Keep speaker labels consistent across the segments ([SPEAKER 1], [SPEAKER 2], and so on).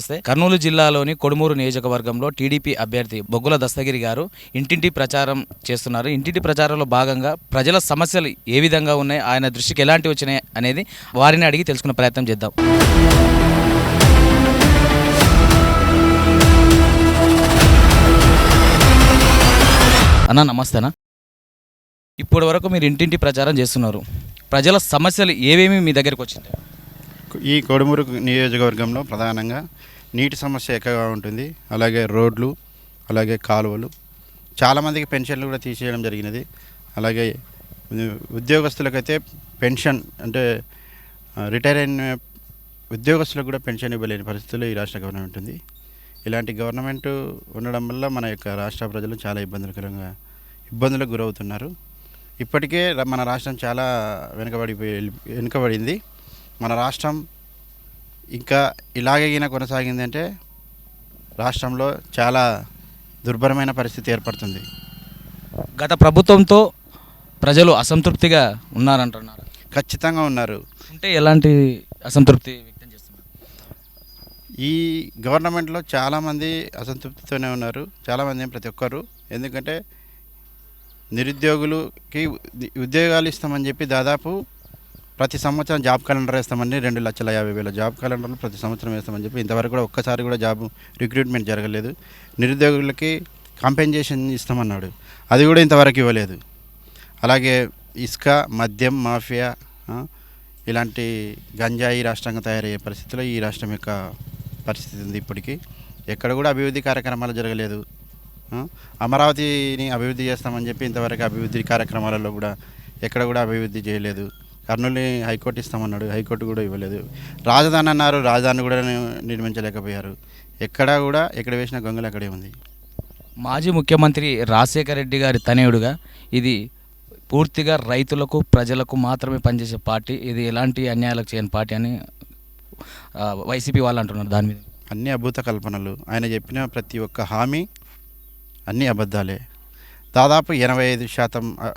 [SPEAKER 1] నమస్తే. కర్నూలు జిల్లాలోని కొడుమూరు నియోజకవర్గంలో టీడీపీ అభ్యర్థి బొగ్గుల దస్తగిరి గారు ఇంటింటి ప్రచారం చేస్తున్నారు. ఇంటింటి ప్రచారంలో భాగంగా ప్రజల సమస్యలు ఏ విధంగా ఉన్నాయి, ఆయన దృష్టికి ఎలాంటి వచ్చినాయి అనేది వారిని అడిగి తెలుసుకునే ప్రయత్నం చేద్దాం. అన్న నమస్తేనా. ఇప్పటి వరకు మీరు ఇంటింటి ప్రచారం చేస్తున్నారు. ప్రజల సమస్యలు ఏవేమి మీ దగ్గరకు వచ్చింది?
[SPEAKER 2] ఈ కొడుమూరు నియోజకవర్గంలో ప్రధానంగా నీటి సమస్య ఎక్కువగా ఉంటుంది. అలాగే రోడ్లు, అలాగే కాలువలు, చాలామందికి పెన్షన్లు కూడా తీసేయడం జరిగినది. అలాగే ఉద్యోగస్తులకైతే పెన్షన్ అంటే రిటైర్ అయిన ఉద్యోగస్తులకు కూడా పెన్షన్ ఇవ్వలేని పరిస్థితుల్లో ఈ రాష్ట్ర గవర్నమెంట్ ఉంది. ఇలాంటి గవర్నమెంట్ ఉండడం వల్ల మన యొక్క రాష్ట్ర ప్రజలు చాలా ఇబ్బందులకు గురవుతున్నారు. ఇప్పటికే మన రాష్ట్రం చాలా వెనుకబడింది. మన రాష్ట్రం ఇంకా ఇలాగే కొనసాగిందంటే రాష్ట్రంలో చాలా దుర్భరమైన పరిస్థితి ఏర్పడుతుంది.
[SPEAKER 1] గత ప్రభుత్వంతో ప్రజలు అసంతృప్తిగా ఉన్నారంటున్నారు.
[SPEAKER 2] ఖచ్చితంగా ఉన్నారు.
[SPEAKER 1] అంటే ఎలాంటి అసంతృప్తి వ్యక్తం చేస్తున్నారు?
[SPEAKER 2] ఈ గవర్నమెంట్లో చాలామంది అసంతృప్తితోనే ఉన్నారు. చాలామంది ప్రతి ఒక్కరు. ఎందుకంటే నిరుద్యోగులకి ఉద్యోగాలు ఇస్తామని చెప్పి దాదాపు ప్రతి సంవత్సరం జాబ్ క్యాలెండర్ వేస్తామని 2,50,000 జాబ్ క్యాలెండర్లు ప్రతి సంవత్సరం వేస్తామని చెప్పి ఇంతవరకు కూడా ఒక్కసారి కూడా జాబ్ రిక్రూట్మెంట్ జరగలేదు. నిరుద్యోగులకి కాంపెన్సేషన్ ఇస్తామన్నాడు, అది కూడా ఇంతవరకు ఇవ్వలేదు. అలాగే ఇసుక, మద్యం మాఫియా, ఇలాంటి గంజాయి రాష్ట్రంగా తయారయ్యే పరిస్థితిలో ఈ రాష్ట్రం యొక్క పరిస్థితి ఉంది. ఇప్పటికీ ఎక్కడ కూడా అభివృద్ధి కార్యక్రమాలు జరగలేదు. అమరావతిని అభివృద్ధి చేస్తామని చెప్పి ఇంతవరకు అభివృద్ధి కార్యక్రమాలలో కూడా ఎక్కడ కూడా అభివృద్ధి చేయలేదు. కర్నూలుని హైకోర్టు ఇస్తామన్నాడు, హైకోర్టు కూడా ఇవ్వలేదు. రాజధాని అన్నారు, రాజధాని కూడా నిర్మించలేకపోయారు. ఎక్కడ వేసిన గొంగలు అక్కడే ఉంది.
[SPEAKER 1] మాజీ ముఖ్యమంత్రి రాజశేఖర రెడ్డి గారి తనయుడుగా ఇది పూర్తిగా రైతులకు ప్రజలకు మాత్రమే పనిచేసే పార్టీ, ఇది ఎలాంటి అన్యాయాలకు చేయని పార్టీ అని వైసీపీ వాళ్ళు అంటున్నారు. దాని మీద
[SPEAKER 2] అన్ని అభూత కల్పనలు. ఆయన చెప్పిన ప్రతి ఒక్క హామీ అన్నీ అబద్ధాలే. దాదాపు 85%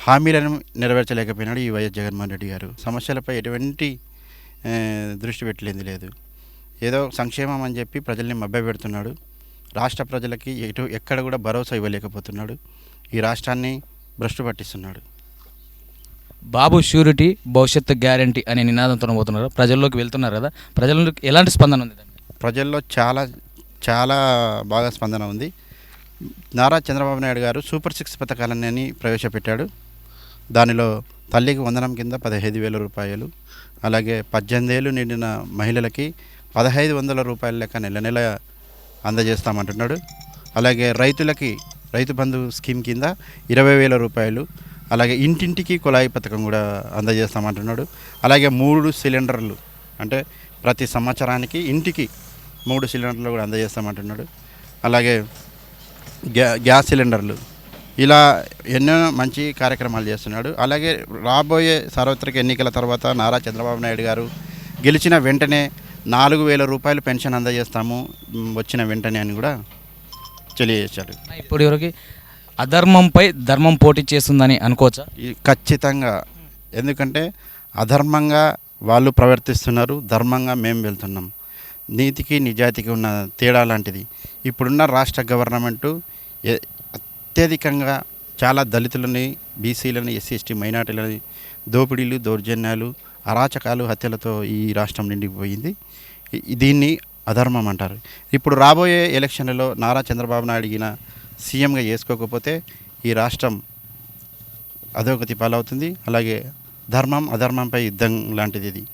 [SPEAKER 2] హామీలను నెరవేర్చలేకపోయినాడు ఈ వైఎస్ జగన్మోహన్ రెడ్డి గారు. సమస్యలపై ఎటువంటి దృష్టి పెట్టలేదు. ఏదో సంక్షేమం అని చెప్పి ప్రజల్ని మభ్యపెడుతున్నాడు. రాష్ట్ర ప్రజలకి ఎక్కడ కూడా భరోసా ఇవ్వలేకపోతున్నాడు. ఈ రాష్ట్రాన్ని భ్రష్టు పట్టిస్తున్నాడు.
[SPEAKER 1] బాబు షూరిటీ భవిష్యత్తు గ్యారంటీ అనే నినాదంతో పోతున్నారు. ప్రజల్లోకి వెళ్తున్నారు కదా, ప్రజల్లోకి ఎలాంటి స్పందన ఉంది?
[SPEAKER 2] ప్రజల్లో చాలా చాలా బాగా స్పందన ఉంది. నారా చంద్రబాబు నాయుడు గారు సూపర్ 6 పథకాలన్నీ ప్రవేశపెట్టాడు. దానిలో తల్లికి వందనం కింద 15,000 రూపాయలు, అలాగే 18 ఏళ్ళు నిండిన మహిళలకి 1,500 రూపాయల లెక్క నెల అందజేస్తామంటున్నాడు. అలాగే రైతులకి రైతు బంధు స్కీమ్ కింద 20,000 రూపాయలు, అలాగే ఇంటింటికి కుళాయి పథకం కూడా అందజేస్తామంటున్నాడు. అలాగే 3 సిలిండర్లు, అంటే ప్రతి సంవత్సరానికి ఇంటికి 3 సిలిండర్లు కూడా అందజేస్తామంటున్నాడు. అలాగే గ్యాస్ సిలిండర్లు, ఇలా ఎన్నో మంచి కార్యక్రమాలు చేస్తున్నాడు. అలాగే రాబోయే సార్వత్రిక ఎన్నికల తర్వాత నారా చంద్రబాబు నాయుడు గారు గెలిచిన వెంటనే 4,000 రూపాయలు పెన్షన్ అందజేస్తాము వచ్చిన వెంటనే అని కూడా తెలియజేశాడు.
[SPEAKER 1] ఇప్పుడు ఎవరికి అధర్మంపై ధర్మం పోటీ చేస్తుందని అనుకోవచ్చా?
[SPEAKER 2] ఖచ్చితంగా. ఎందుకంటే అధర్మంగా వాళ్ళు ప్రవర్తిస్తున్నారు, ధర్మంగా మేము వెళ్తున్నాం. నీతికి నిజాయితీకి ఉన్న తేడా లాంటిది. ఇప్పుడున్న రాష్ట్ర గవర్నమెంటు అత్యధికంగా చాలా దళితులని, బీసీలని, ఎస్సీ ఎస్టీ మైనార్టీలని దోపిడీలు, దౌర్జన్యాలు, అరాచకాలు, హత్యలతో ఈ రాష్ట్రం నిండిపోయింది. దీన్ని అధర్మం అంటారు. ఇప్పుడు రాబోయే ఎలక్షన్లలో నారా చంద్రబాబు నాయుడు సీఎంగా చేసుకోకపోతే ఈ రాష్ట్రం అధోగతి పాలవుతుంది. అలాగే ధర్మం అధర్మంపై యుద్ధం లాంటిది ఇది.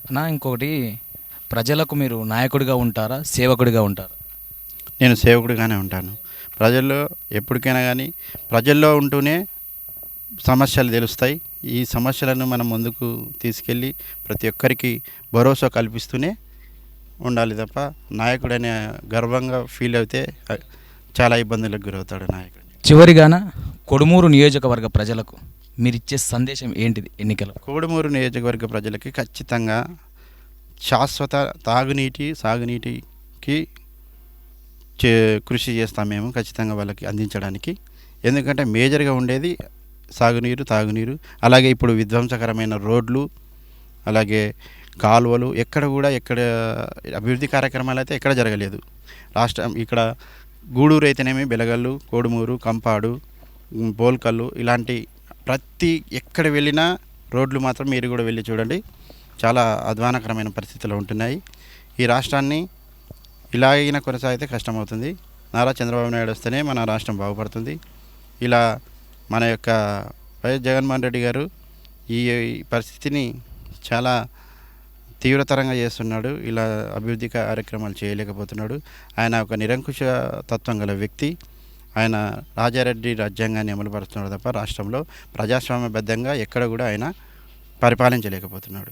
[SPEAKER 1] అన్నా, ఇంకొకటి, ప్రజలకు మీరు నాయకుడిగా ఉంటారా, సేవకుడిగా ఉంటారా?
[SPEAKER 2] నేను సేవకుడిగానే ఉంటాను. ప్రజల్లో ఎప్పటికైనా కానీ ప్రజల్లో ఉంటూనే సమస్యలు తెలుస్తాయి. ఈ సమస్యలను మనం ముందుకు తీసుకెళ్ళి ప్రతి ఒక్కరికి భరోసా కల్పిస్తూనే ఉండాలి తప్ప నాయకుడనే గర్వంగా ఫీల్ అయితే చాలా ఇబ్బందులకు గురవుతాడు నాయకుడు.
[SPEAKER 1] చివరిగాన కొడుమూరు నియోజకవర్గ ప్రజలకు మీరిచ్చే సందేశం ఏంటిది ఎన్నికలు?
[SPEAKER 2] కోడుమూరు నియోజకవర్గ ప్రజలకి ఖచ్చితంగా శాశ్వత తాగునీటి, సాగునీటికి కృషి చేస్తాం మేము ఖచ్చితంగా వాళ్ళకి అందించడానికి. ఎందుకంటే మేజర్గా ఉండేది సాగునీరు, తాగునీరు, అలాగే ఇప్పుడు విధ్వంసకరమైన రోడ్లు, అలాగే కాలువలు ఎక్కడ అభివృద్ధి కార్యక్రమాలు అయితే ఎక్కడ జరగలేదు. రాష్ట్రం ఇక్కడ గూడూరు అయితేనేమి, బెలగల్లు, కోడుమూరు, కంపాడు, పోల్కల్లు ఇలాంటి ప్రతి ఎక్కడ వెళ్ళినా రోడ్లు మాత్రం మీరు కూడా వెళ్ళి చూడండి, చాలా అధ్వానకరమైన పరిస్థితులు ఉంటున్నాయి. ఈ రాష్ట్రాన్ని ఇలాగిన కొనసాగితే కష్టమవుతుంది. నారా చంద్రబాబు నాయుడు వస్తేనే మన రాష్ట్రం బాగుపడుతుంది. ఇలా మన యొక్క వైఎస్ జగన్మోహన్ రెడ్డి గారు ఈ పరిస్థితిని చాలా తీవ్రతరంగా చేస్తున్నాడు. ఇలా అభివృద్ధి కార్యక్రమాలు చేయలేకపోతున్నాడు. ఆయన ఒక నిరంకుశ తత్వం గల వ్యక్తి. ఆయన రాజారెడ్డి రాజ్యాంగాన్ని అమలుపరుస్తున్నాడు తప్ప రాష్ట్రంలో ప్రజాస్వామ్యబద్ధంగా ఎక్కడ కూడా ఆయన పరిపాలించలేకపోతున్నాడు.